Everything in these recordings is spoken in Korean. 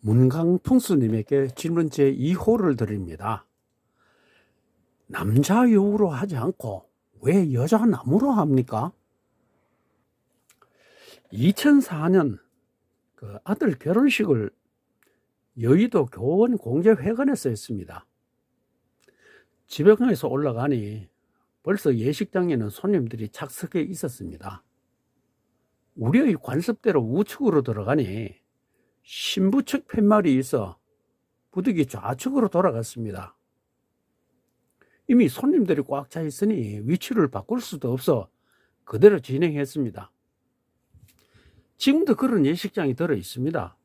문강풍수님에게 질문 제2호를 드립니다. 남자 여우로 하지 않고 왜 여자 나무로 합니까? 2004년 그 아들 결혼식을 여의도 교원 공제회관에서 했습니다. 지병에서 올라가니 벌써 예식장에는 손님들이 착석해 있었습니다. 우리의 관습대로 우측으로 들어가니 신부 측 팻말이 있어 부득이 좌측으로 돌아갔습니다. 이미 손님들이 꽉 차 있으니 위치를 바꿀 수도 없어 그대로 진행했습니다. 지금도 그런 예식장이 들어 있습니다.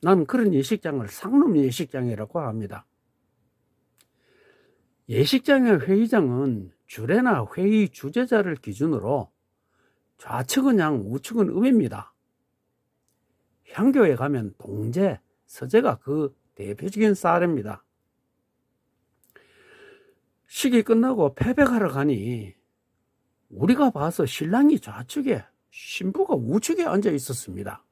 난 그런 예식장을 상놈 예식장이라고 합니다. 예식장의 회의장은 주례나 회의 주재자를 기준으로 좌측은 양, 우측은 음입니다. 향교에 가면 동제, 서제가 그 대표적인 사례입니다. 식이 끝나고 패백하러 가니 우리가 봐서 신랑이 좌측에 신부가 우측에 앉아 있었습니다.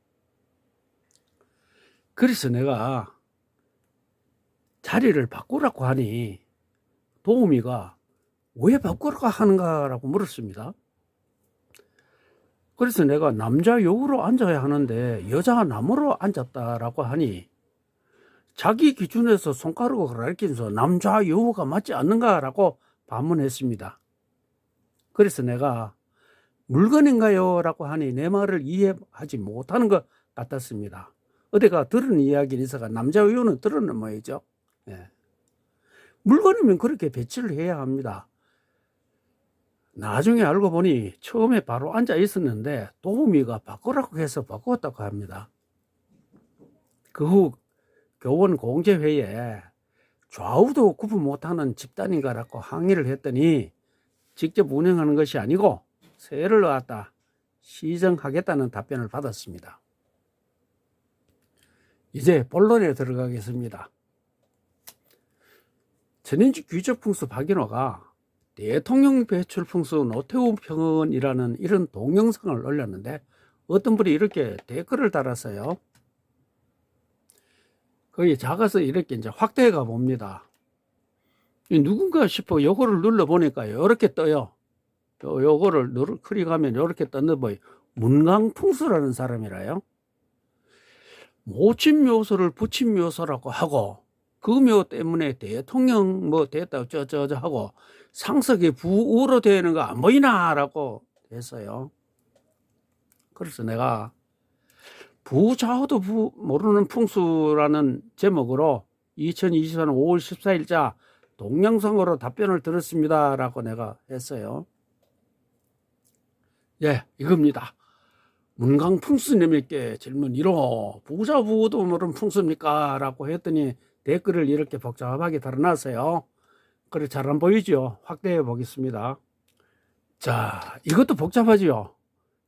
그래서 내가 자리를 바꾸라고 하니 도우미가 왜 바꾸라고 하는가라고 물었습니다. 그래서 내가 남자 여우로 앉아야 하는데 여자 나무로 앉았다라고 하니 자기 기준에서 손가락으로 가리키면서 남자 여우가 맞지 않는가라고 반문했습니다. 그래서 내가 물건인가요? 라고 하니 내 말을 이해하지 못하는 것 같았습니다. 어디가 들은 이야기는 있어가 남자 여우는 들었는 모양이죠. 예. 물건이면 그렇게 배치를 해야 합니다. 나중에 알고 보니 처음에 바로 앉아 있었는데 도우미가 바꾸라고 해서 바꾸었다고 합니다. 그 후 교원 공제회에 좌우도 구분 못하는 집단인가라고 항의를 했더니 직접 운영하는 것이 아니고 세를 놓았다 시정하겠다는 답변을 받았습니다. 이제 본론에 들어가겠습니다. 전인지 귀족풍수 박인호가 대통령 배출 풍수 노태우 평언이라는 이런 동영상을 올렸는데 어떤 분이 이렇게 댓글을 달았어요. 거기 작아서 이렇게 이제 확대가 봅니다. 누군가 싶어 요거를 눌러보니까 이렇게 떠요. 요거를 클릭하면 이렇게 떴는 거예요. 문강풍수라는 사람이라요. 모친 묘소를 붙인 묘소라고 하고 그 묘 때문에 대통령 뭐 됐다 어쩌저쩌 하고 상석이 부우로 되는 거 안 보이나 라고 했어요. 그래서 내가 부좌우도 모르는 풍수라는 제목으로 2024년 5월 14일자 동영상으로 답변을 들었습니다 라고 내가 했어요. 예, 이겁니다. 문강풍수님께 질문 1호 부좌우도 모르는 풍수입니까? 라고 했더니 댓글을 이렇게 복잡하게 달아놨어요. 그래 잘 안 보이죠? 확대해 보겠습니다. 자, 이것도 복잡하지요.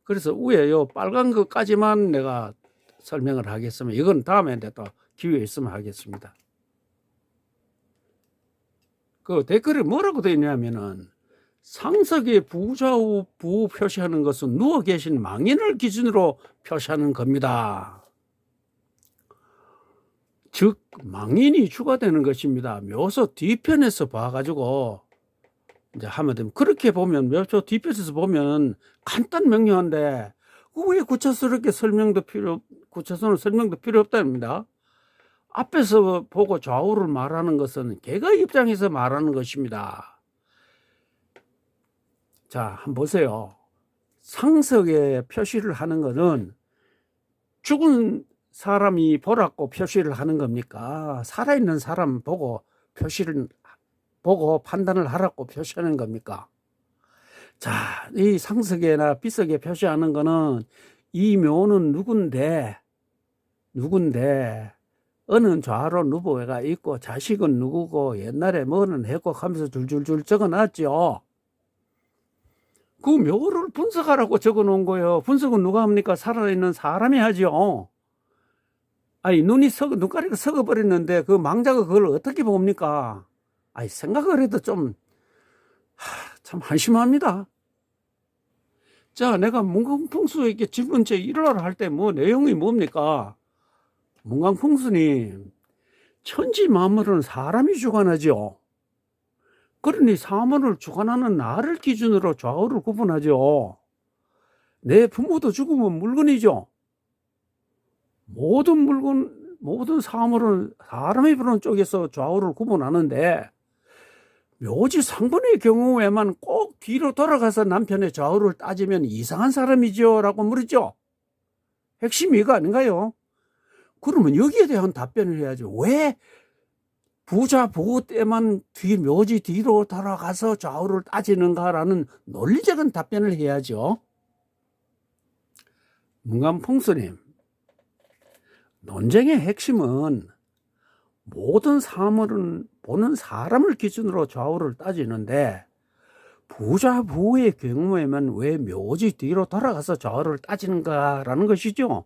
그래서 위에 요 빨간 것까지만 내가 설명을 하겠습니다. 이건 다음에 또 기회 있으면 하겠습니다. 그 댓글에 뭐라고 되어 있냐면은 상석에 부좌우 부 표시하는 것은 누워 계신 망인을 기준으로 표시하는 겁니다. 즉 망인이 추가되는 것입니다. 묘소 뒤편에서 봐가지고 이제 하면 되면 그렇게 보면 묘소 뒤편에서 보면 간단 명료한데 왜 구체스럽게 구체적으로 설명도 필요 없답니다. 앞에서 보고 좌우를 말하는 것은 걔가 입장에서 말하는 것입니다. 자, 한번 보세요. 상석에 표시를 하는 것은 죽은 사람이 보라고 표시를 하는 겁니까? 살아있는 사람 보고 판단을 하라고 표시하는 겁니까? 자, 이 상석에나 비석에 표시하는 거는 이 묘는 누군데 어느 좌로 누보가 있고 자식은 누구고 옛날에 뭐는 했고 하면서 줄줄줄 적어놨죠. 그 묘를 분석하라고 적어놓은 거예요. 분석은 누가 합니까? 살아있는 사람이 하죠. 아니 눈가리가 썩어버렸는데 그 망자가 그걸 어떻게 봅니까? 아니 생각을 해도 좀 참 한심합니다. 자, 내가 문강풍수에게 질문제 1호를 할 때 뭐 내용이 뭡니까? 문광풍수님, 천지 만물은 사람이 주관하죠. 그러니 사물을 주관하는 나를 기준으로 좌우를 구분하죠. 내 부모도 죽으면 물건이죠. 모든 사물은 사람이 보는 쪽에서 좌우를 구분하는데 묘지 상분의 경우에만 꼭 뒤로 돌아가서 남편의 좌우를 따지면 이상한 사람이죠 라고 물었죠. 핵심이 이거 아닌가요? 그러면 여기에 대한 답변을 해야죠. 왜 부자 보호 때만 묘지 뒤로 돌아가서 좌우를 따지는가라는 논리적인 답변을 해야죠. 문광풍수님, 논쟁의 핵심은 모든 사물은 보는 사람을 기준으로 좌우를 따지는데 부자 부의 경우에만 왜 묘지 뒤로 돌아가서 좌우를 따지는가라는 것이죠.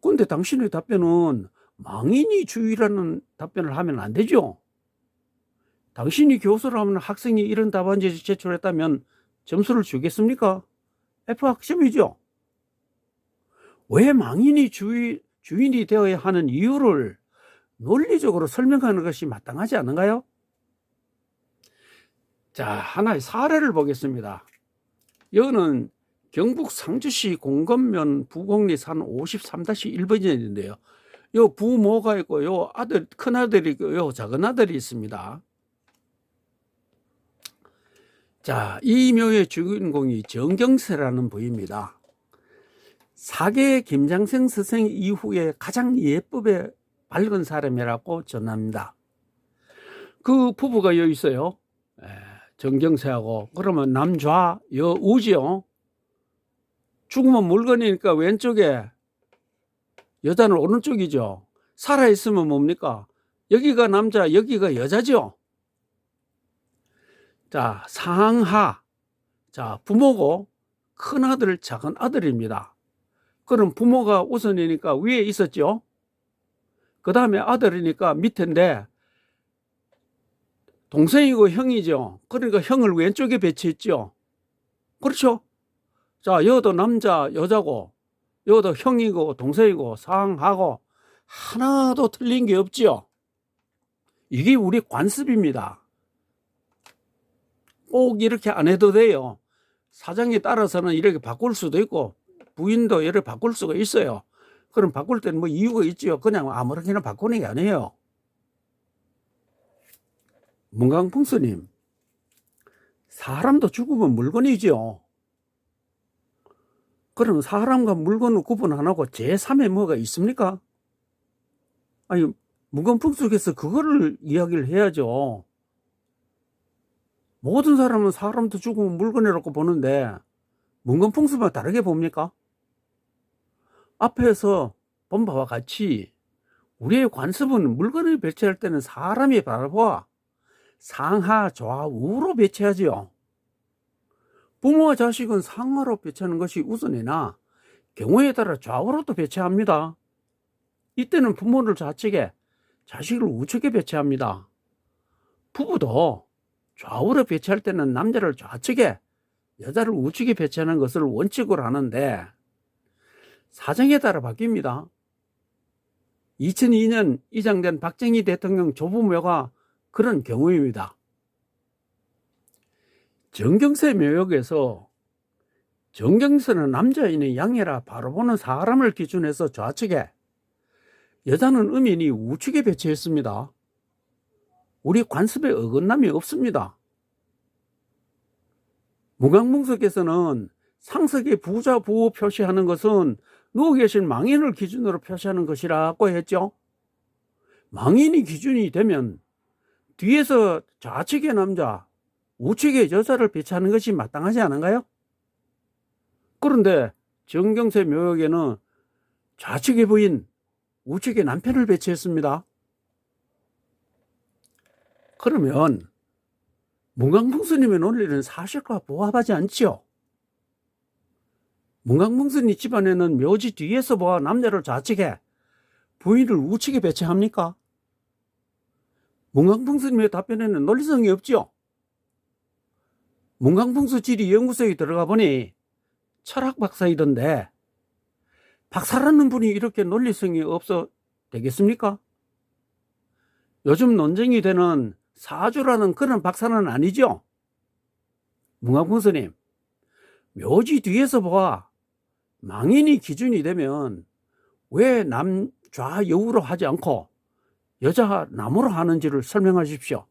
그런데 당신의 답변은 망인이 주의라는 답변을 하면 안 되죠. 당신이 교수라면 학생이 이런 답안지를 제출했다면 점수를 주겠습니까? F 학점이죠. 왜 망인이 주인이 되어야 하는 이유를 논리적으로 설명하는 것이 마땅하지 않은가요? 자, 하나의 사례를 보겠습니다. 여기는 경북 상주시 공건면 부곡리산 53-1번지인데요. 요 부모가 있고, 요 큰아들이 있고, 요 작은아들이 있습니다. 자, 이 묘의 주인공이 정경세라는 부입니다. 사계 김장생 스승 이후에 가장 예법에 밝은 사람이라고 전합니다. 그 부부가 여기 있어요. 정경세하고. 그러면 남좌 여우지요. 죽으면 물건이니까 왼쪽에, 여자는 오른쪽이죠. 살아있으면 뭡니까? 여기가 남자, 여기가 여자죠. 자, 상하. 자, 부모고 큰아들, 작은아들입니다. 그럼 부모가 우선이니까 위에 있었죠. 그 다음에 아들이니까 밑인데 동생이고 형이죠. 그러니까 형을 왼쪽에 배치했죠. 그렇죠? 자, 여도 남자, 여자고, 여도 형이고 동생이고 상하고 하나도 틀린 게 없죠. 이게 우리 관습입니다. 꼭 이렇게 안 해도 돼요. 사정에 따라서는 이렇게 바꿀 수도 있고 부인도 이렇게 바꿀 수가 있어요. 그럼 바꿀 때는 뭐 이유가 있죠. 그냥 아무렇게나 바꾸는 게 아니에요. 문광풍수님, 사람도 죽으면 물건이죠. 그럼 사람과 물건을 구분 안 하고 제3의 뭐가 있습니까? 아니, 문광풍수께서 그거를 이야기를 해야죠. 모든 사람은 사람도 죽으면 물건이라고 보는데 문광풍수만 다르게 봅니까? 앞에서 본 바와 같이 우리의 관습은 물건을 배치할 때는 사람이 바라보아 상하 좌우로 배치하지요. 부모와 자식은 상하로 배치하는 것이 우선이나 경우에 따라 좌우로도 배치합니다. 이때는 부모를 좌측에 자식을 우측에 배치합니다. 부부도 좌우로 배치할 때는 남자를 좌측에 여자를 우측에 배치하는 것을 원칙으로 하는데 사정에 따라 바뀝니다. 2002년 이장된 박정희 대통령 조부묘가 그런 경우입니다. 정경세 묘역에서 정경세는 남자인의 양해라 바로 보는 사람을 기준해서 좌측에, 여자는 음인이 우측에 배치했습니다. 우리 관습에 어긋남이 없습니다. 문광풍수께서는 상석에 부자 부호 표시하는 것은 누워 계신 망인을 기준으로 표시하는 것이라고 했죠. 망인이 기준이 되면 뒤에서 좌측의 남자, 우측의 여자를 배치하는 것이 마땅하지 않은가요? 그런데 정경세 묘역에는 좌측의 부인, 우측의 남편을 배치했습니다. 그러면 문광풍수님의 논리는 사실과 부합하지 않지요. 문광풍수님 집안에는 묘지 뒤에서 보아 남자를 좌측에, 부인을 우측에 배치합니까? 문광풍수님의 답변에는 논리성이 없죠. 문광풍수 지리 연구소에 들어가 보니 철학 박사이던데 박사라는 분이 이렇게 논리성이 없어 되겠습니까? 요즘 논쟁이 되는 사주라는 그런 박사는 아니죠. 문화공스님, 묘지 뒤에서 보아 망인이 기준이 되면 왜 남좌여우로 하지 않고 여자 남으로 하는지를 설명하십시오.